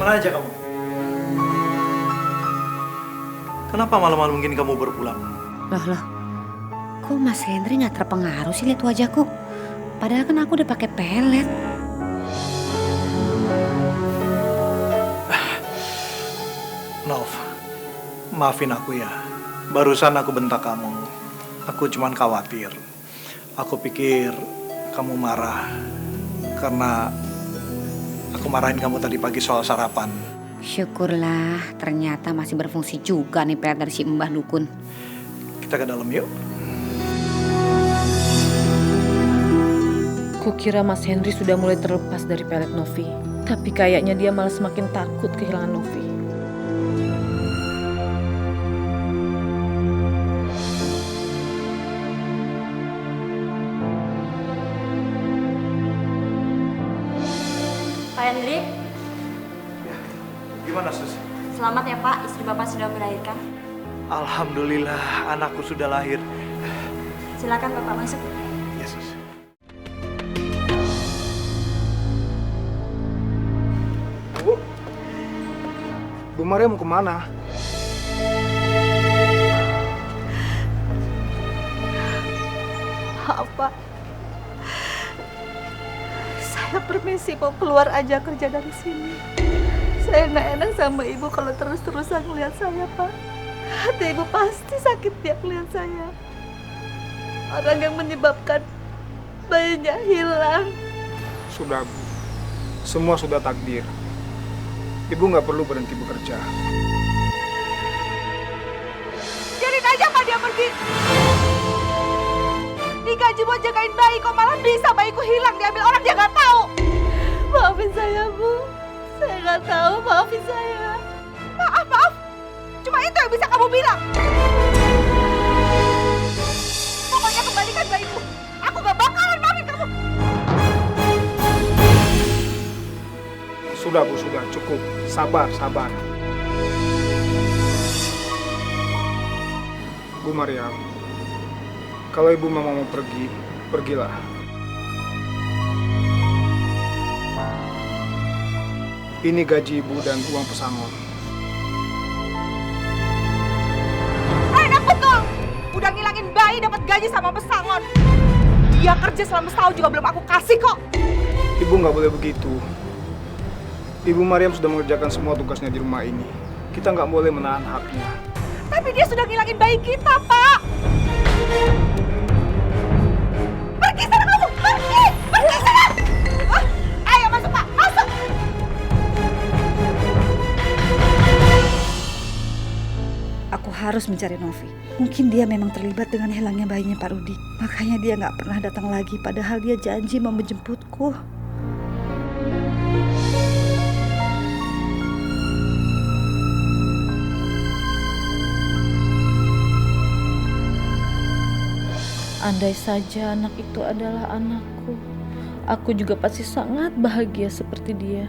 Kemana aja kamu? Kenapa malam-malam gini kamu baru pulang? Loh, kok Mas Henry gak terpengaruh sih lihat wajahku? Padahal kan aku udah pakai pelet. Nov, maafin aku ya. Barusan aku bentak kamu. Aku cuman khawatir. Aku pikir kamu marah karena aku marahin kamu tadi pagi soal sarapan. Syukurlah, ternyata masih berfungsi juga nih pelet dari si Mbah Dukun. Kita ke dalam yuk. Kukira Mas Henry sudah mulai terlepas dari pelet Novi. Tapi kayaknya dia malah semakin takut kehilangan Novi. Pak Henry, Gimana, Sus? selamat ya Pak, istri Bapak sudah melahirkan. Alhamdulillah, anakku sudah lahir. Silakan Bapak masuk. Ya, Sus. Bu Maria mau kemana? Maaf Pak, saya permisi mau keluar aja kerja dari sini. Saya nggak enak sama ibu kalau terus-terusan melihat saya Pak. Hati ibu pasti sakit tiap melihat saya. Orang yang menyebabkan bayinya hilang. Sudah Bu, semua sudah takdir. Ibu nggak perlu berhenti bekerja. Biarin aja Pak dia pergi. Digaji buat jagain bayi kok malah bisa bayiku hilang diambil orang dia nggak tahu. Maafin saya Bu, saya nggak tahu, maafin saya. Maaf. Cuma itu yang bisa kamu bilang. Pokoknya kembalikan bayiku. Aku gak bakalan maafin kamu. Sudah Bu, sudah cukup. Sabar. Bu Maria, kalau ibu memang mau pergi, pergilah. Ini gaji ibu dan uang pesangon. Enak betul. Udah ngilangin bayi dapat gaji sama pesangon. Dia kerja selama setahun juga belum aku kasih kok. Ibu nggak boleh begitu. Ibu Mariam sudah mengerjakan semua tugasnya di rumah ini. Kita nggak boleh menahan haknya. Tapi dia sudah ngilangin bayi kita, Pak. Pergi sana kamu, pergi sana. Ah, ayo masuk Pak, masuk. Aku harus mencari Novi. Mungkin dia memang terlibat dengan hilangnya bayinya Pak Rudi. Makanya dia nggak pernah datang lagi, padahal dia janji mau menjemputku. Andai saja anak itu adalah anakku, aku juga pasti sangat bahagia seperti dia.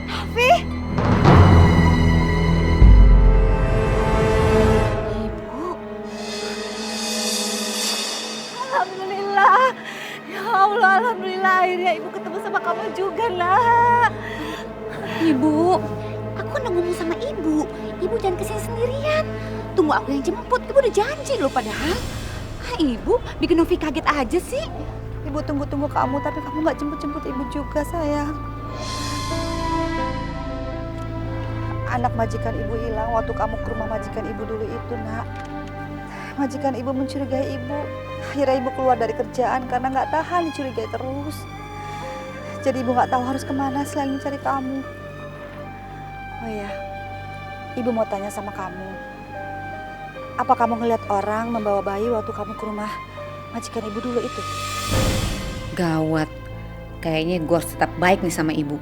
Novi. Ibu. Alhamdulillah. Ya Allah, alhamdulillah akhirnya ibu ketemu sama kamu juga, Nak. Ibu, aku udah ngomong sama ibu. Ibu jangan kesini sendirian. Tunggu aku yang jemput. Ibu udah janji loh padahal. Ibu bikin Novi kaget aja sih. Ibu tunggu-tunggu kamu, tapi kamu nggak jemput-jemput ibu juga, sayang. Anak majikan ibu hilang waktu kamu ke rumah majikan ibu dulu itu, Nak. Majikan ibu mencurigai ibu. Akhirnya ibu keluar dari kerjaan karena nggak tahan dicurigai terus. Jadi ibu nggak tahu harus kemana selain mencari kamu. Oh ya, ibu mau tanya sama kamu. Apa kamu ngeliat orang membawa bayi waktu kamu ke rumah majikan ibu dulu itu? Gawat. Kayaknya gue harus tetap baik nih sama ibu.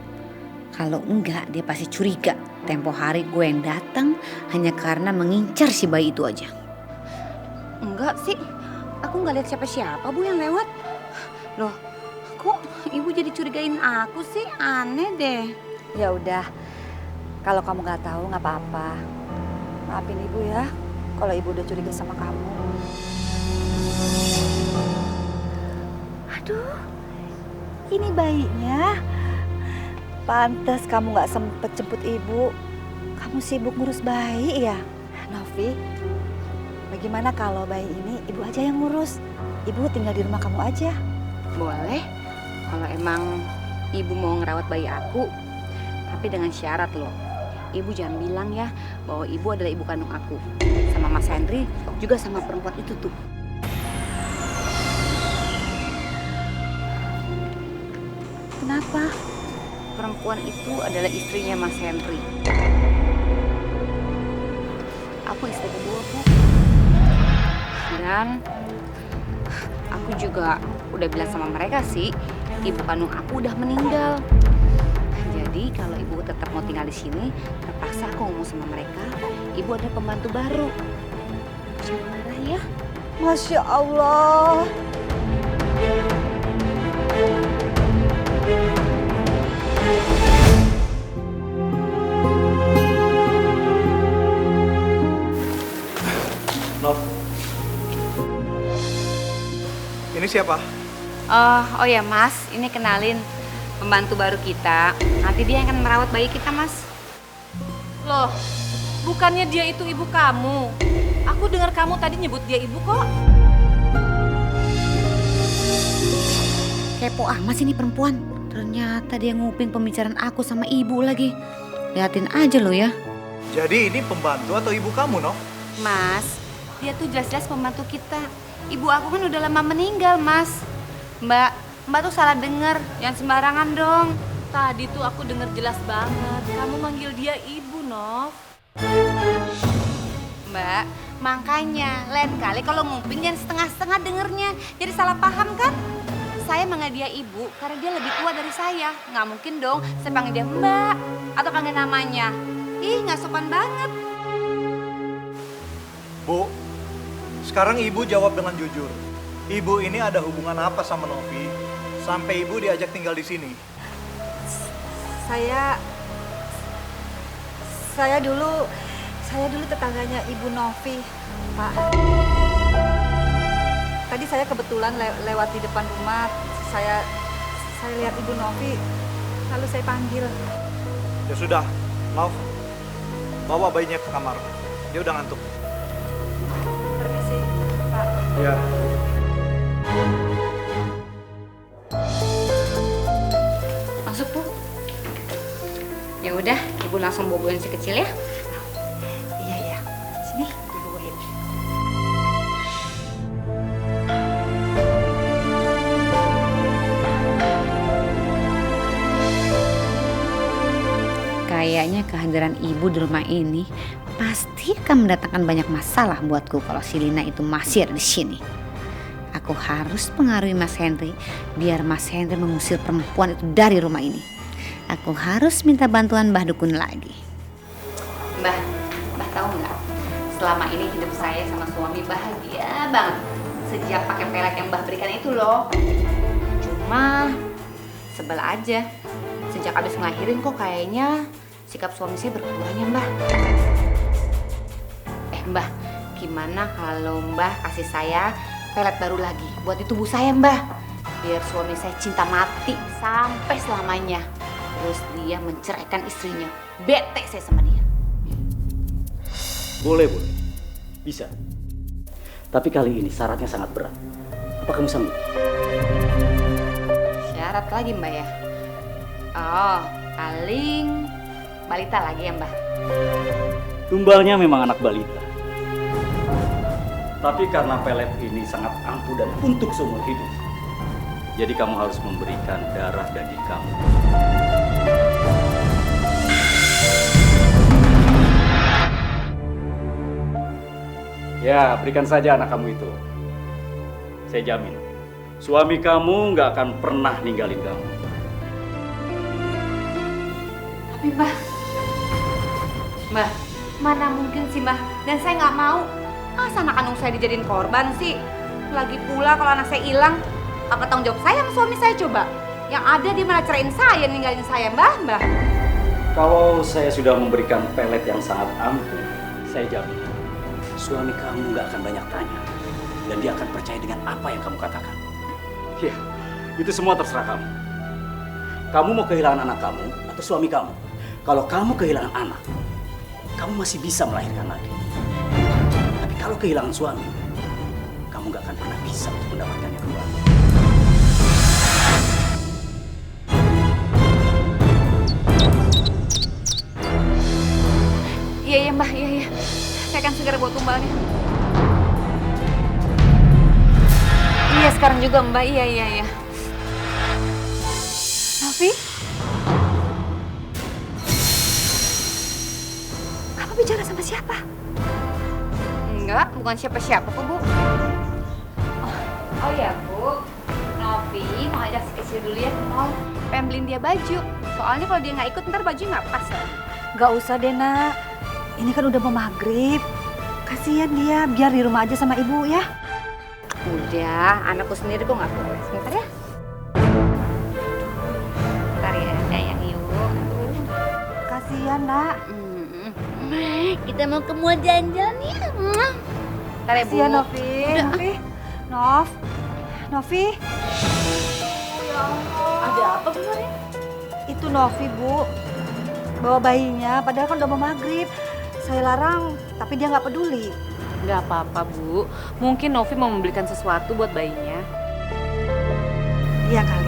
Kalau enggak dia pasti curiga. Tempo hari gue yang datang hanya karena mengincar si bayi itu aja. Enggak sih. Aku nggak lihat siapa-siapa Bu yang lewat. Loh, kok ibu jadi curigain aku sih? Aneh deh. Ya udah, kalau kamu nggak tahu nggak apa-apa. Maafin ibu ya. kalau ibu udah curiga sama kamu. Aduh, ini bayinya. Pantes kamu gak sempet jemput ibu. Kamu sibuk ngurus bayi ya? Novi, bagaimana kalau bayi ini ibu aja yang ngurus? Ibu tinggal di rumah kamu aja. Boleh, kalau emang ibu mau ngerawat bayi aku, tapi dengan syarat loh. Ibu jangan bilang ya bahwa ibu adalah ibu kandung aku. Sama Mas Henry, juga sama perempuan itu tuh. Kenapa? Perempuan itu adalah istrinya Mas Henry. Aku istri kedua, Bu. Dan aku juga udah bilang sama mereka sih, ibu kandung aku udah meninggal. Jadi kalau ibu tetap mau tinggal di sini, terpaksa aku ngomong sama mereka, ibu ada pembantu baru. Jangan marah ya. Masya Allah. Nov. Ini siapa? Oh ya Mas, ini kenalin pembantu baru kita. Nanti dia yang akan merawat bayi kita, Mas. Loh, bukannya dia itu ibu kamu? Aku dengar kamu tadi nyebut dia ibu kok. Kepo amat sih ini perempuan. Ternyata dia nguping pembicaraan aku sama ibu lagi. Liatin aja lo ya. Jadi ini pembantu atau ibu kamu, Nov? Mas, dia tuh jelas-jelas pembantu kita. Ibu aku kan udah lama meninggal, Mas. Mbak tuh salah denger. Jangan sembarangan dong. Tadi tuh aku dengar jelas banget. Kamu manggil dia ibu, Nov. Mbak, makanya lain kali kalau nguping jangan setengah-setengah dengernya. Jadi salah paham kan? Saya manggil dia ibu karena dia lebih tua dari saya. Nggak mungkin dong saya panggil dia Mbak atau panggil namanya. Ih, nggak sopan banget. Bu, sekarang ibu jawab dengan jujur. Ibu ini ada hubungan apa sama Novi sampai ibu diajak tinggal di sini? Saya dulu tetangganya Ibu Novi, Pak. Tadi saya kebetulan lewat di depan rumah. Saya lihat Ibu Novi, lalu saya panggil. Ya sudah, Nov, bawa bayinya ke kamar. Dia udah ngantuk. Permisi, Pak. Ya. Masuk Bu. Ya udah, ibu langsung boboin si kecil ya. Iya. Sini, Ibu bawain. Kayaknya kehadiran ibu di rumah ini pasti akan mendatangkan banyak masalah buatku kalau si Lina itu masih ada di sini. Aku harus pengaruhi Mas Henry biar Mas Henry mengusir perempuan itu dari rumah ini. Aku harus minta bantuan Mbah Dukun lagi. Mbah tahu nggak? Selama ini hidup saya sama suami bahagia banget sejak pakai pelet yang Mbah berikan itu loh. Cuma sebel aja. Sejak abis ngelahirin kok kayaknya sikap suami saya berkurang ya Mbah. Mbah, gimana kalau Mbah kasih saya pelet baru lagi buat di tubuh saya Mbah? Biar suami saya cinta mati sampai selamanya. Terus dia menceraikan istrinya. Bete saya sama dia. Boleh. Bisa. Tapi kali ini syaratnya sangat berat. Apa kamu sanggup? Syarat lagi Mbah ya? Oh, paling balita lagi ya Mbah? Tumbalnya memang anak balita. Tapi karena pelet ini sangat ampuh dan untuk seumur hidup, jadi kamu harus memberikan darah daging kamu. Ya, berikan saja anak kamu itu. Saya jamin, suami kamu nggak akan pernah ninggalin kamu. Tapi Mbah, mana mungkin sih Mbah? Dan saya nggak mau. Masa anak kandung saya dijadiin korban sih? Lagi pula kalau anak saya hilang, apa tanggung jawab saya sama suami saya coba? Yang ada dia malah ceraiin saya, ninggalin saya Mbah. Kalau saya sudah memberikan pelet yang sangat ampuh, saya jamin suami kamu nggak akan banyak tanya. Dan dia akan percaya dengan apa yang kamu katakan. Ya, itu semua terserah kamu. Kamu mau kehilangan anak kamu atau suami kamu? Kalau kamu kehilangan anak, kamu masih bisa melahirkan lagi. Tapi kalau kehilangan suami, kamu nggak akan pernah bisa untuk mendapatkannya kembali. Iya Mbak, iya. Saya akan segera bawa tumbalnya. Iya sekarang juga Mbak, iya. Novi? Kamu bicara sama siapa? Enggak, bukan siapa-siapa kok Bu. Oh iya Bu, Novi mau ajak si kecil dulu ya ke mall. Pengen beliin dia baju. Soalnya kalau dia nggak ikut ntar baju nggak pas loh. Gak usah deh nak. Ini kan udah mau maghrib. Kasihan dia, biar di rumah aja sama ibu ya. Udah, anakku sendiri kok nggak boleh. Sebentar ya. Bentar ya, sayang yuk. Kasihan nak. Kita mau ke mall jalan-jalan ya. Bentar ya Bu. Kasihan Novi. Udah. Novi. Ada apa sebenarnya? Itu Novi Bu. Bawa bayinya, padahal kan udah mau maghrib. Saya larang, tapi dia nggak peduli. Nggak apa-apa, Bu. Mungkin Novi mau membelikan sesuatu buat bayinya. Iya kali.